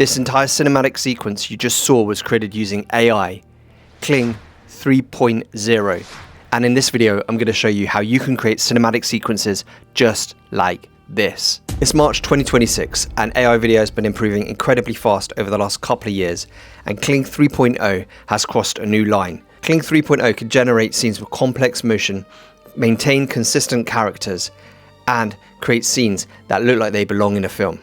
This entire cinematic sequence you just saw was created using AI, Kling 3.0. And in this video, I'm going to show you how you can create cinematic sequences just like this. It's March 2026 and AI video has been improving incredibly fast over the last couple of years, and Kling 3.0 has crossed a new line. Kling 3.0 can generate scenes with complex motion, maintain consistent characters, and create scenes that look like they belong in a film.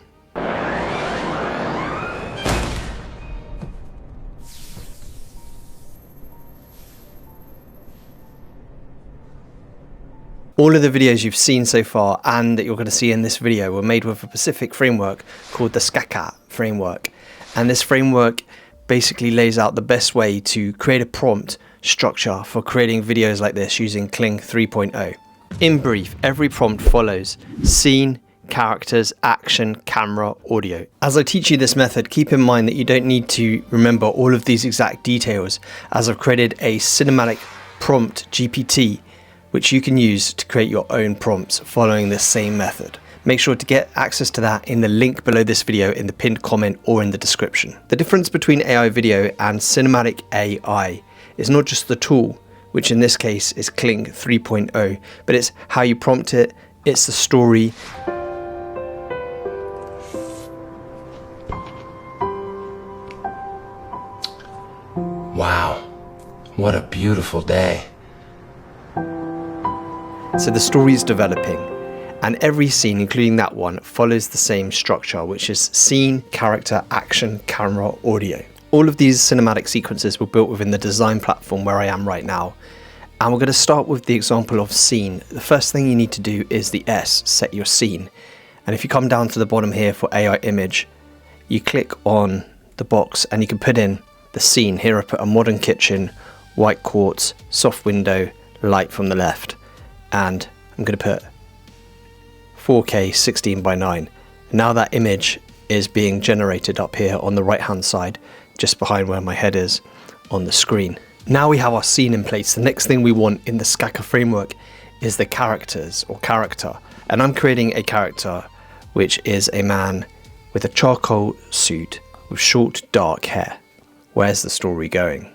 All of the videos you've seen so far and that you're going to see in this video were made with a specific framework called the SKACA framework. And this framework basically lays out the best way to create a prompt structure for creating videos like this using Kling 3.0. In brief, every prompt follows scene, characters, action, camera, audio. As I teach you this method, keep in mind that you don't need to remember all of these exact details, as I've created a cinematic prompt GPT which you can use to create your own prompts following this same method. Make sure to get access to that in the link below this video in the pinned comment or in the description. The difference between AI video and cinematic AI is not just the tool, which in this case is Kling 3.0, but it's how you prompt it, it's the story. Wow, what a beautiful day. So the story is developing, and every scene, including that one, follows the same structure, which is scene, character, action, camera, audio. All of these cinematic sequences were built within the design platform where I am right now. And we're going to start with the example of scene. The first thing you need to do is the S, set your scene. And if you come down to the bottom here for AI image, you click on the box and you can put in the scene. Here I put a modern kitchen, white quartz, soft window, light from the left. And I'm going to put 4K 16:9. Now that image is being generated up here on the right hand side, just behind where my head is on the screen. Now we have our scene in place. The next thing we want in the SKACA framework is the characters or character. And I'm creating a character which is a man with a charcoal suit with short dark hair. Where's the story going?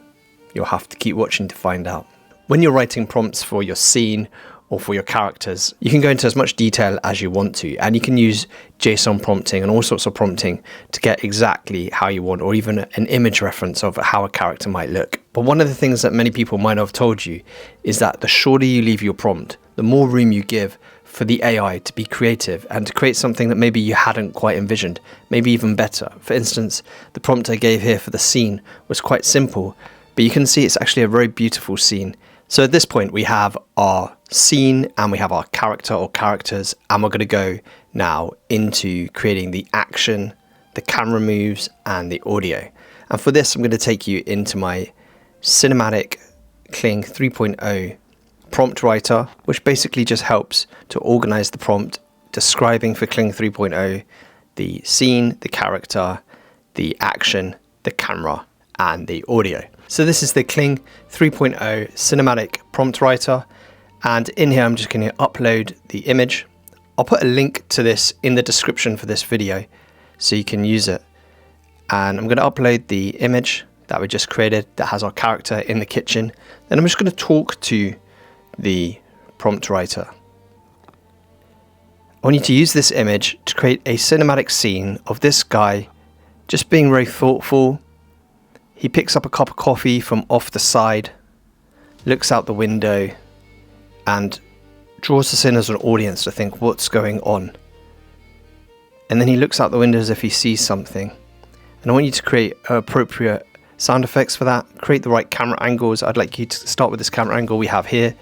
You'll have to keep watching to find out. When you're writing prompts for your scene or for your characters, you can go into as much detail as you want to, and you can use JSON prompting and all sorts of prompting to get exactly how you want, or even an image reference of how a character might look. But one of the things that many people might have told you is that the shorter you leave your prompt, the more room you give for the AI to be creative and to create something that maybe you hadn't quite envisioned, maybe even better. For instance, the prompt I gave here for the scene was quite simple, but you can see it's actually a very beautiful scene. So at this point we have our scene and we have our character or characters, and we're going to go now into creating the action, the camera moves and the audio. And for this I'm going to take you into my cinematic Kling 3.0 prompt writer, which basically just helps to organize the prompt, describing for Kling 3.0 the scene, the character, the action, the camera and the audio. So this is the Kling 3.0 cinematic prompt writer, and in here I'm just going to upload the image. I'll put a link to this in the description for this video so you can use it. And I'm going to upload the image that we just created that has our character in the kitchen. Then I'm just going to talk to the prompt writer. I want you to use this image to create a cinematic scene of this guy just being very thoughtful. He picks up a cup of coffee from off the side, looks out the window, and draws us in as an audience to think what's going on. And then he looks out the window as if he sees something. And I want you to create appropriate sound effects for that. Create the right camera angles. I'd like you to start with this camera angle we have here.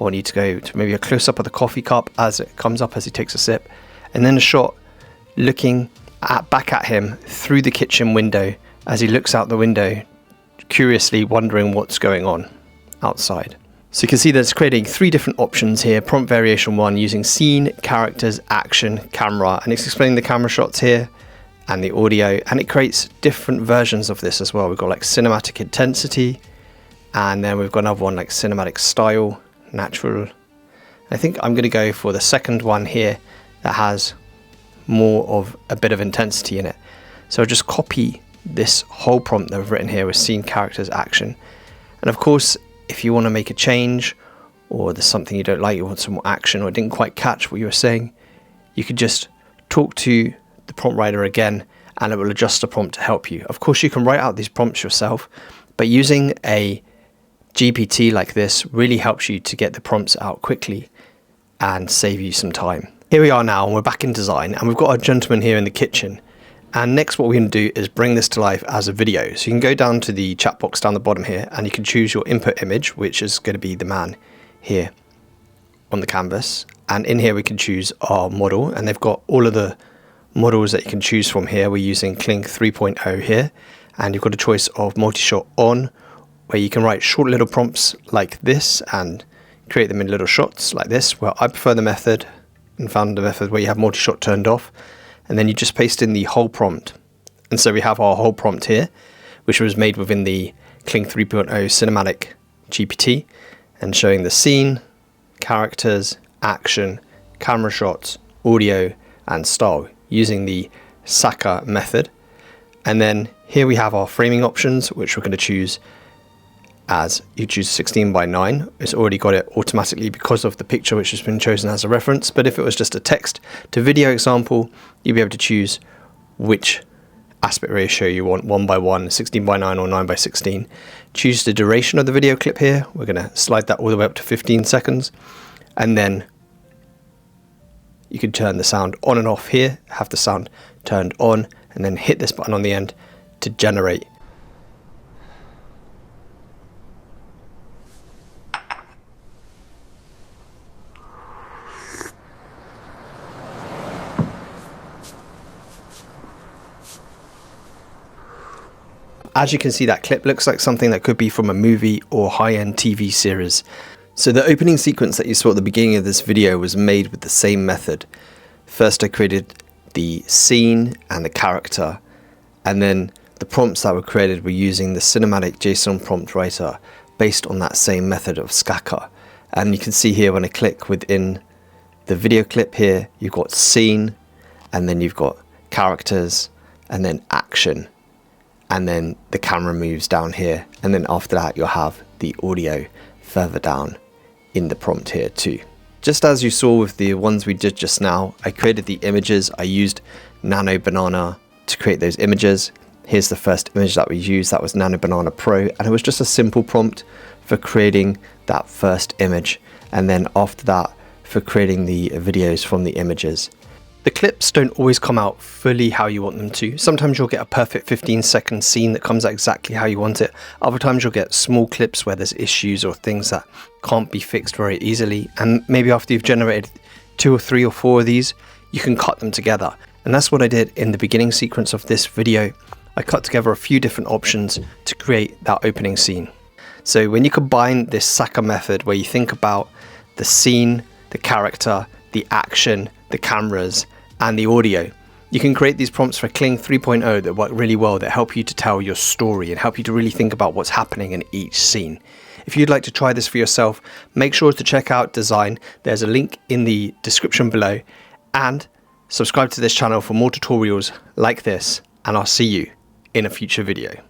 I want you to go to maybe a close-up of the coffee cup as it comes up as he takes a sip. And then a shot looking back at him through the kitchen window as he looks out the window, curiously wondering what's going on outside. So you can see that it's creating three different options here. Prompt variation 1 using scene, characters, action, camera, and it's explaining the camera shots here and the audio, and it creates different versions of this as well. We've got like cinematic intensity, and then we've got another one like cinematic style, natural. I think I'm going to go for the second one here that has more of a bit of intensity in it. So I'll just copy this whole prompt that I've written here with scene, characters, action. And of course, if you want to make a change, or there's something you don't like, you want some more action, or didn't quite catch what you were saying, you could just talk to the prompt writer again and it will adjust the prompt to help you. Of course, you can write out these prompts yourself, but using a GPT like this really helps you to get the prompts out quickly and save you some time. Here we are now, and we're back in design, and we've got a gentleman here in the kitchen. And next what we're going to do is bring this to life as a video. So you can go down to the chat box down the bottom here, and you can choose your input image, which is going to be the man here on the canvas. And in here we can choose our model, and they've got all of the models that you can choose from here. We're using Kling 3.0 here, and you've got a choice of multi-shot on, where you can write short little prompts like this and create them in little shots like this. Well, I prefer the method and found the method where you have multi-shot turned off, and then you just paste in the whole prompt. And so we have our whole prompt here, which was made within the Kling 3.0 cinematic GPT, and showing the scene, characters, action, camera shots, audio, and style using the Saka method. And then here we have our framing options, which we're going to choose as you choose 16:9. It's already got it automatically because of the picture which has been chosen as a reference. But if it was just a text to video example, you'd be able to choose which aspect ratio you want, 1:1, 16:9, or 9:16. Choose the duration of the video clip here. We're going to slide that all the way up to 15 seconds. And then you can turn the sound on and off here, have the sound turned on, and then hit this button on the end to generate. As you can see, that clip looks like something that could be from a movie or high-end TV series. So the opening sequence that you saw at the beginning of this video was made with the same method. First I created the scene and the character, and then the prompts that were created were using the cinematic JSON prompt writer based on that same method of Skaka. And you can see here when I click within the video clip here, you've got scene, and then you've got characters, and then action. And then the camera moves down here, and then after that you'll have the audio further down in the prompt here too. Just as you saw with the ones we did just now, I created the images. I used NanoBanana to create those images. Here's the first image that we used, that was NanoBanana Pro, and it was just a simple prompt for creating that first image, and then after that for creating the videos from the images. The clips don't always come out fully how you want them to. Sometimes you'll get a perfect 15-second scene that comes out exactly how you want it. Other times you'll get small clips where there's issues or things that can't be fixed very easily. And maybe after you've generated 2 or 3 or 4 of these, you can cut them together. And that's what I did in the beginning sequence of this video. I cut together a few different options to create that opening scene. So when you combine this Saka method where you think about the scene, the character, the action, the cameras, and the audio, you can create these prompts for Kling 3.0 that work really well, that help you to tell your story and help you to really think about what's happening in each scene. If you'd like to try this for yourself, make sure to check out Design. There's a link in the description below, and subscribe to this channel for more tutorials like this, and I'll see you in a future video.